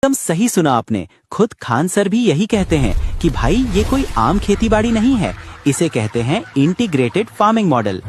एकदम सही सुना आपने। खुद खान सर भी यही कहते हैं कि भाई ये कोई आम खेतीबाड़ी नहीं है, इसे कहते हैं इंटीग्रेटेड फार्मिंग मॉडल।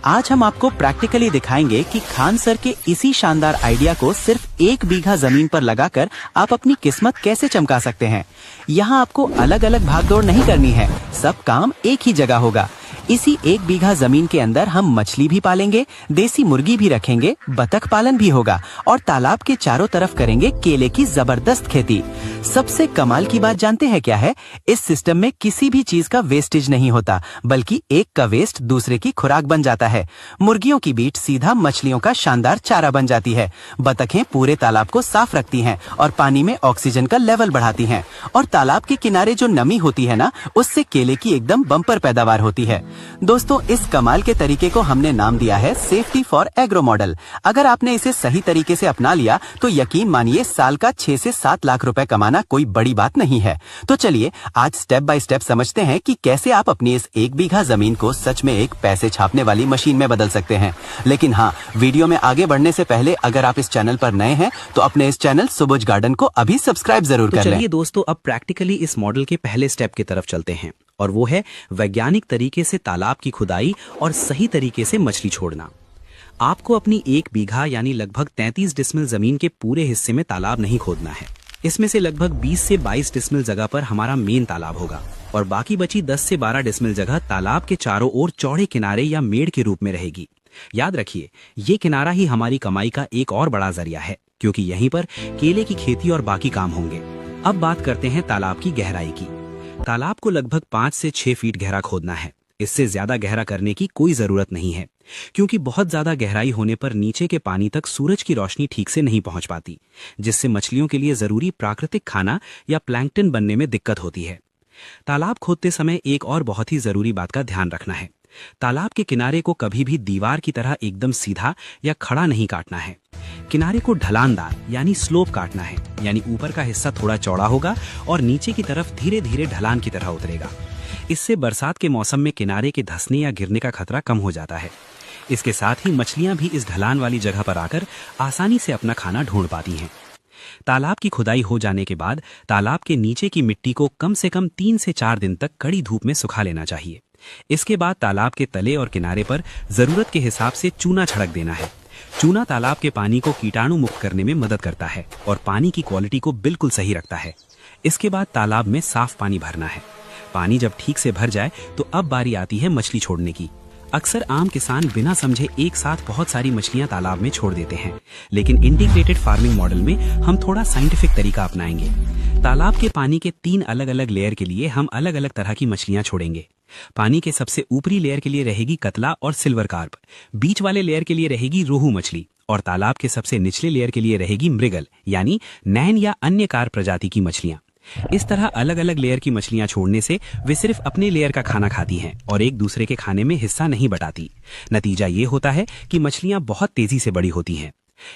आज हम आपको प्रैक्टिकली दिखाएंगे कि खान सर के इसी शानदार आइडिया को सिर्फ 1 बीघा जमीन पर लगाकर आप अपनी किस्मत कैसे चमका सकते हैं। यहाँ आपको अलग अलग भागदौड़ नहीं करनी है, सब काम एक ही जगह होगा। इसी 1 बीघा जमीन के अंदर हम मछली भी पालेंगे, देसी मुर्गी भी रखेंगे, बतख पालन भी होगा और तालाब के चारों तरफ करेंगे केले की जबरदस्त खेती। सबसे कमाल की बात जानते हैं क्या है? इस सिस्टम में किसी भी चीज का वेस्टेज नहीं होता, बल्कि एक का वेस्ट दूसरे की खुराक बन जाता है। मुर्गियों की बीट सीधा मछलियों का शानदार चारा बन जाती है। बतखें पूरे तालाब को साफ रखती हैं और पानी में ऑक्सीजन का लेवल बढ़ाती हैं। और तालाब के किनारे जो नमी होती है ना, उससे केले की एकदम बम्पर पैदावार होती है। दोस्तों, इस कमाल के तरीके को हमने नाम दिया है सेफ्टी फॉर एग्रो मॉडल। अगर आपने इसे सही तरीके से अपना लिया तो यकीन मानिए साल का 6 से 7 लाख रुपए कमाना कोई बड़ी बात नहीं है। तो चलिए आज स्टेप बाय स्टेप समझते हैं कि कैसे आप अपनी इस 1 बीघा जमीन को सच में एक पैसे छापने वाली मशीन में बदल सकते हैं। लेकिन हाँ, वीडियो में आगे बढ़ने से पहले अगर आप इस चैनल पर नए हैं तो अपने इस चैनल सुबुज गार्डन को अभी सब्सक्राइब जरूर कर लें। चलिए दोस्तों, अब प्रैक्टिकली इस मॉडल के पहले स्टेप की तरफ चलते हैं, और वो है वैज्ञानिक तरीके से तालाब की खुदाई और सही तरीके से मछली छोड़ना। आपको अपनी 1 बीघा यानी लगभग 33 डिसमिल जमीन के पूरे हिस्से में तालाब नहीं खोदना है। इसमें से लगभग 20 से 22 डिसमिल जगह पर हमारा मेन तालाब होगा और बाकी बची 10 से 12 डिसमिल जगह तालाब के चारों ओर चौड़े किनारे या मेड़ के रूप में रहेगी। याद रखिए, ये किनारा ही हमारी कमाई का एक और बड़ा जरिया है, क्योंकि यहीं पर केले की खेती और बाकी काम होंगे। अब बात करते हैं तालाब की गहराई की। तालाब को लगभग 5 से 6 फीट गहरा खोदना है। इससे ज्यादा गहरा करने की कोई जरूरत नहीं है, क्योंकि बहुत ज्यादा गहराई होने पर नीचे के पानी तक सूरज की रोशनी ठीक से नहीं पहुंच पाती, जिससे मछलियों के लिए जरूरी प्राकृतिक खाना या प्लैंकटन बनने में दिक्कत होती है। तालाब खोदते समय एक और बहुत ही जरूरी बात का ध्यान रखना है। तालाब के किनारे को कभी भी दीवार की तरह एकदम सीधा या खड़ा नहीं काटना है। किनारे को ढलानदार यानी स्लोप काटना है, यानी ऊपर का हिस्सा थोड़ा चौड़ा होगा और नीचे की तरफ धीरे धीरे ढलान की तरह उतरेगा। इससे बरसात के मौसम में किनारे के धंसने या गिरने का खतरा कम हो जाता है। इसके साथ ही मछलियां भी इस ढलान वाली जगह पर आकर आसानी से अपना खाना ढूंढ पाती हैं। तालाब की खुदाई हो जाने के बाद तालाब के नीचे की मिट्टी को कम से कम 3 से 4 दिन तक कड़ी धूप में सुखा लेना चाहिए। इसके बाद तालाब के तले और किनारे पर जरूरत के हिसाब से चूना छिड़क देना है। चूना तालाब के पानी को कीटाणु मुक्त करने में मदद करता है और पानी की क्वालिटी को बिल्कुल सही रखता है। इसके बाद तालाब में साफ पानी भरना है। पानी जब ठीक से भर जाए तो अब बारी आती है मछली छोड़ने की। अक्सर आम किसान बिना समझे एक साथ बहुत सारी मछलियां तालाब में छोड़ देते हैं, लेकिन इंटीग्रेटेड फार्मिंग मॉडल में हम थोड़ा साइंटिफिक तरीका अपनाएंगे। तालाब के पानी के 3 अलग अलग लेयर के लिए हम अलग अलग तरह की मछलियां छोड़ेंगे। पानी के सबसे ऊपरी लेयर के लिए रहेगी कतला और सिल्वर कार्प, बीच वाले लेयर के लिए रहेगी रोहू मछली और तालाब के सबसे निचले लेयर के लिए रहेगी मृगल यानी नैन या अन्य कार प्रजाति की मछलियां। इस तरह अलग अलग लेयर की मछलियां छोड़ने से वे सिर्फ अपने लेयर का खाना खाती हैं और एक दूसरे के खाने में हिस्सा नहीं बटाती। नतीजा ये होता है कि मछलियां बहुत तेजी से बड़ी होती हैं।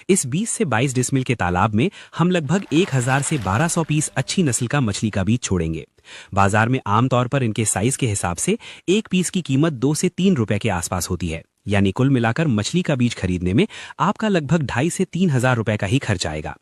इस 20 से 22 डिसमिल के तालाब में हम लगभग 1000 से 1200 पीस अच्छी नस्ल का मछली का बीज छोड़ेंगे। बाजार में आमतौर पर इनके साइज के हिसाब से एक पीस की कीमत 2 से 3 रुपए के आसपास होती है, यानी कुल मिलाकर मछली का बीज खरीदने में आपका लगभग 2.5 से 3 हजार रुपए का ही खर्च आएगा।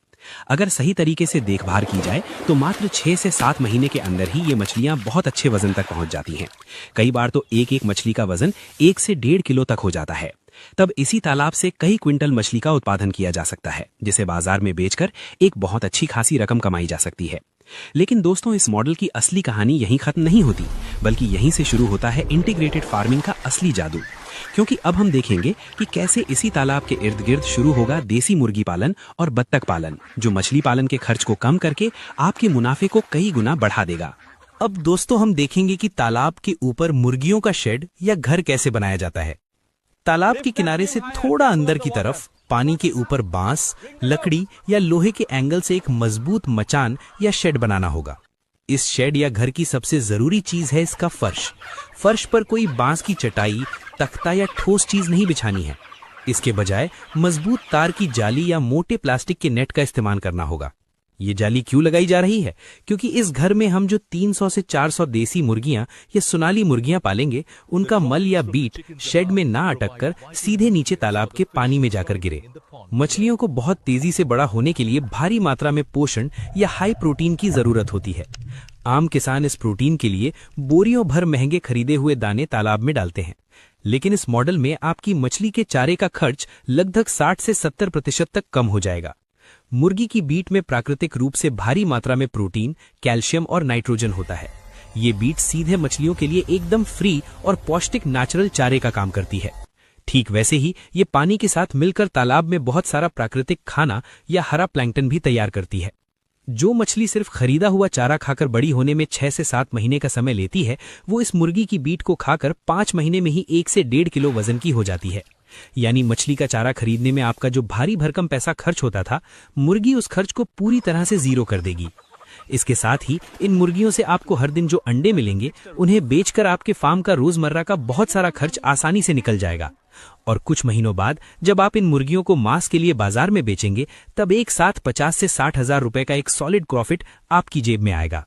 अगर सही तरीके से देखभाल की जाए तो मात्र 6 से 7 महीने के अंदर ही ये मछलियां बहुत अच्छे वजन तक पहुंच जाती हैं। कई बार तो एक एक मछली का वजन 1 से 1.5 किलो तक हो जाता है। तब इसी तालाब से कई क्विंटल मछली का उत्पादन किया जा सकता है, जिसे बाजार में बेचकर एक बहुत अच्छी खासी रकम कमाई जा सकती है। लेकिन दोस्तों, इस मॉडल की असली कहानी यहीं खत्म नहीं होती, बल्कि यहीं से शुरू होता है इंटीग्रेटेड फार्मिंग का असली जादू। क्योंकि अब हम देखेंगे कि कैसे इसी तालाब के इर्द गिर्द शुरू होगा देसी मुर्गी पालन और बत्तख पालन, जो मछली पालन के खर्च को कम करके आपके मुनाफे को कई गुना बढ़ा देगा। अब दोस्तों, हम देखेंगे कि तालाब के ऊपर मुर्गियों का शेड या घर कैसे बनाया जाता है। तालाब के किनारे से थोड़ा अंदर की तरफ पानी के ऊपर बांस, लकड़ी या लोहे के एंगल से एक मजबूत मचान या शेड बनाना होगा। इस शेड या घर की सबसे जरूरी चीज है इसका फर्श। फर्श पर कोई बांस की चटाई, तख्ता या ठोस चीज नहीं बिछानी है। इसके बजाय मजबूत तार की जाली या मोटे प्लास्टिक के नेट का इस्तेमाल करना होगा। ये जाली क्यों लगाई जा रही है? क्योंकि इस घर में हम जो 300 से 400 देसी मुर्गियां या सोनाली मुर्गियां पालेंगे, उनका मल या बीट शेड में ना अटक कर सीधे नीचे तालाब के पानी में जाकर गिरे। मछलियों को बहुत तेजी से बड़ा होने के लिए भारी मात्रा में पोषण या हाई प्रोटीन की जरूरत होती है। आम किसान इस प्रोटीन के लिए बोरियों भर महंगे खरीदे हुए दाने तालाब में डालते हैं, लेकिन इस मॉडल में आपकी मछली के चारे का खर्च लगभग 60 से 70% तक कम हो जाएगा। मुर्गी की बीट में प्राकृतिक रूप से भारी मात्रा में प्रोटीन, कैल्शियम और नाइट्रोजन होता है। ये बीट सीधे मछलियों के लिए एकदम फ्री और पौष्टिक नेचुरल चारे का काम करती है। ठीक वैसे ही ये पानी के साथ मिलकर तालाब में बहुत सारा प्राकृतिक खाना या हरा प्लैंकटन भी तैयार करती है। जो मछली सिर्फ खरीदा हुआ चारा खाकर बड़ी होने में 6 से 7 महीने का समय लेती है, वो इस मुर्गी की बीट को खाकर 5 महीने में ही 1 से 1.5 किलो वजन की हो जाती है। यानी मछली का चारा खरीदने में आपका जो भारी भरकम पैसा खर्च होता था, मुर्गी उस खर्च को पूरी तरह से जीरो कर देगी। इसके साथ ही इन मुर्गियों से आपको हर दिन जो अंडे मिलेंगे, उन्हें बेचकर आपके फार्म का रोजमर्रा का बहुत सारा खर्च आसानी से निकल जाएगा। और कुछ महीनों बाद जब आप इन मुर्गियों को मांस के लिए बाजार में बेचेंगे, तब एक साथ 50 से 60 हजार रुपए का एक सॉलिड प्रॉफिट आपकी जेब में आएगा।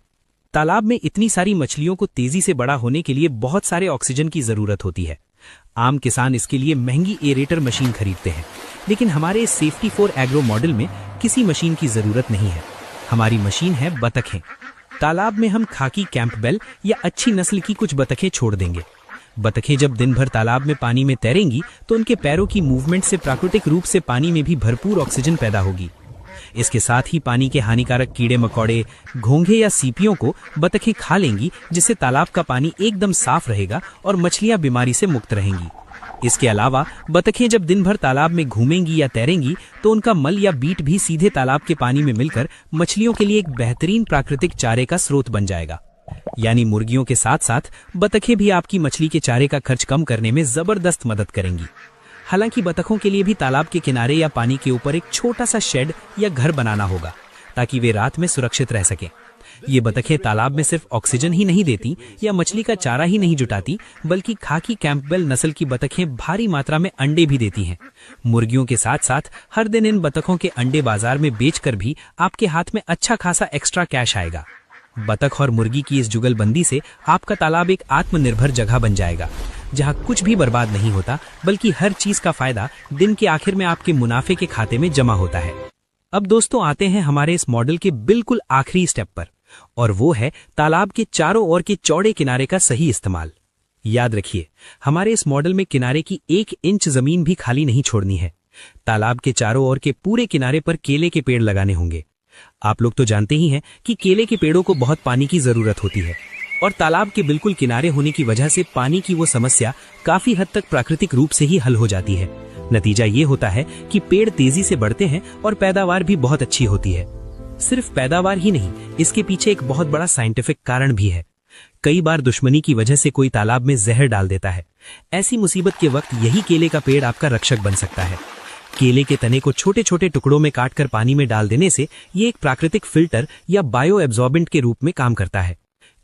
तालाब में इतनी सारी मछलियों को तेजी से बड़ा होने के लिए बहुत सारे ऑक्सीजन की जरूरत होती है। आम किसान इसके लिए महंगी एरेटर मशीन खरीदते हैं, लेकिन हमारे इस सेफ्टी फॉर एग्रो मॉडल में किसी मशीन की जरूरत नहीं है। हमारी मशीन है बतखें। तालाब में हम खाकी कैंपबेल या अच्छी नस्ल की कुछ बतखें छोड़ देंगे। बतखें जब दिन भर तालाब में पानी में तैरेंगी, तो उनके पैरों की मूवमेंट से प्राकृतिक रूप से पानी में भी भरपूर ऑक्सीजन पैदा होगी। इसके साथ ही पानी के हानिकारक कीड़े मकोड़े, घोंघे या सीपियों को बतखें खा लेंगी, जिससे तालाब का पानी एकदम साफ रहेगा और मछलियां बीमारी से मुक्त रहेंगी। इसके अलावा बतखें जब दिन भर तालाब में घूमेंगी या तैरेंगी, तो उनका मल या बीट भी सीधे तालाब के पानी में मिलकर मछलियों के लिए एक बेहतरीन प्राकृतिक चारे का स्रोत बन जाएगा। यानी मुर्गियों के साथ साथ बतखें भी आपकी मछली के चारे का खर्च कम करने में जबरदस्त मदद करेंगी। हालांकि बतखों के लिए भी तालाब के किनारे या पानी के ऊपर एक छोटा सा शेड या घर बनाना होगा, ताकि वे रात में सुरक्षित रह सकें। ये बतखें तालाब में सिर्फ ऑक्सीजन ही नहीं देती या मछली का चारा ही नहीं जुटाती, बल्कि खाकी कैंपबेल नस्ल की बतखें भारी मात्रा में अंडे भी देती हैं। मुर्गियों के साथ साथ हर दिन इन बतखों के अंडे बाजार में बेचकर भी आपके हाथ में अच्छा खासा एक्स्ट्रा कैश आएगा। बतख और मुर्गी की इस जुगलबंदी से आपका तालाब एक आत्मनिर्भर जगह बन जाएगा, जहां कुछ भी बर्बाद नहीं होता, बल्कि हर चीज का फायदा दिन के आखिर में आपके मुनाफे के खाते में जमा होता है। अब दोस्तों आते हैं हमारे इस मॉडल के बिल्कुल आखिरी स्टेप पर, और वो है तालाब के चारों ओर के चौड़े किनारे का सही इस्तेमाल। याद रखिए, हमारे इस मॉडल में किनारे की 1 इंच जमीन भी खाली नहीं छोड़नी है। तालाब के चारों ओर के पूरे किनारे पर केले के पेड़ लगाने होंगे। आप लोग तो जानते ही हैं कि केले के पेड़ों को बहुत पानी की जरूरत होती है, और तालाब के बिल्कुल किनारे होने की वजह से पानी की वो समस्या काफी हद तक प्राकृतिक रूप से ही हल हो जाती है। नतीजा ये होता है कि पेड़ तेजी से बढ़ते हैं और पैदावार भी बहुत अच्छी होती है। सिर्फ पैदावार ही नहीं, इसके पीछे एक बहुत बड़ा साइंटिफिक कारण भी है। कई बार दुश्मनी की वजह से कोई तालाब में जहर डाल देता है। ऐसी मुसीबत के वक्त यही केले का पेड़ आपका रक्षक बन सकता है। केले के तने को छोटे छोटे टुकड़ों में काटकर पानी में डाल देने से ये एक प्राकृतिक फिल्टर या बायो एब्जॉर्बेंट के रूप में काम करता है।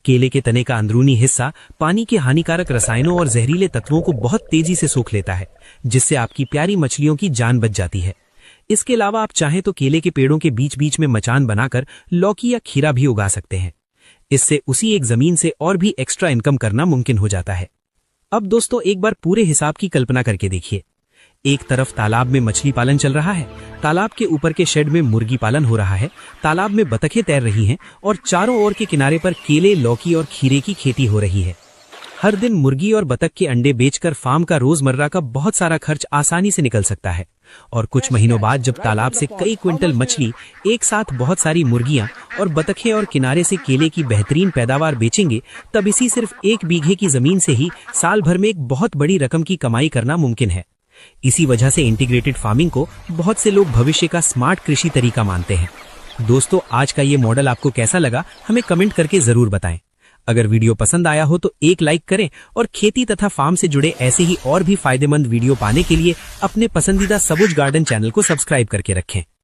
केले के तने का अंदरूनी हिस्सा पानी के हानिकारक रसायनों और जहरीले तत्वों को बहुत तेजी से सोख लेता है, जिससे आपकी प्यारी मछलियों की जान बच जाती है। इसके अलावा आप चाहें तो केले के पेड़ों के बीच बीच में मचान बनाकर लौकी या खीरा भी उगा सकते हैं। इससे उसी एक जमीन से और भी एक्स्ट्रा इनकम करना मुमकिन हो जाता है। अब दोस्तों एक बार पूरे हिसाब की कल्पना करके देखिए। एक तरफ तालाब में मछली पालन चल रहा है, तालाब के ऊपर के शेड में मुर्गी पालन हो रहा है, तालाब में बतखें तैर रही हैं और चारों ओर के किनारे पर केले, लौकी और खीरे की खेती हो रही है। हर दिन मुर्गी और बतख के अंडे बेचकर फार्म का रोजमर्रा का बहुत सारा खर्च आसानी से निकल सकता है। और कुछ महीनों बाद जब तालाब से कई क्विंटल मछली, एक साथ बहुत सारी मुर्गियां और बतखें और किनारे से केले की बेहतरीन पैदावार बेचेंगे, तब इसी सिर्फ 1 बीघे की जमीन से ही साल भर में एक बहुत बड़ी रकम की कमाई करना मुमकिन है। इसी वजह से इंटीग्रेटेड फार्मिंग को बहुत से लोग भविष्य का स्मार्ट कृषि तरीका मानते हैं। दोस्तों आज का ये मॉडल आपको कैसा लगा, हमें कमेंट करके जरूर बताएं। अगर वीडियो पसंद आया हो तो एक लाइक करें, और खेती तथा फार्म से जुड़े ऐसे ही और भी फायदेमंद वीडियो पाने के लिए अपने पसंदीदा सबुज गार्डन चैनल को सब्सक्राइब करके रखें।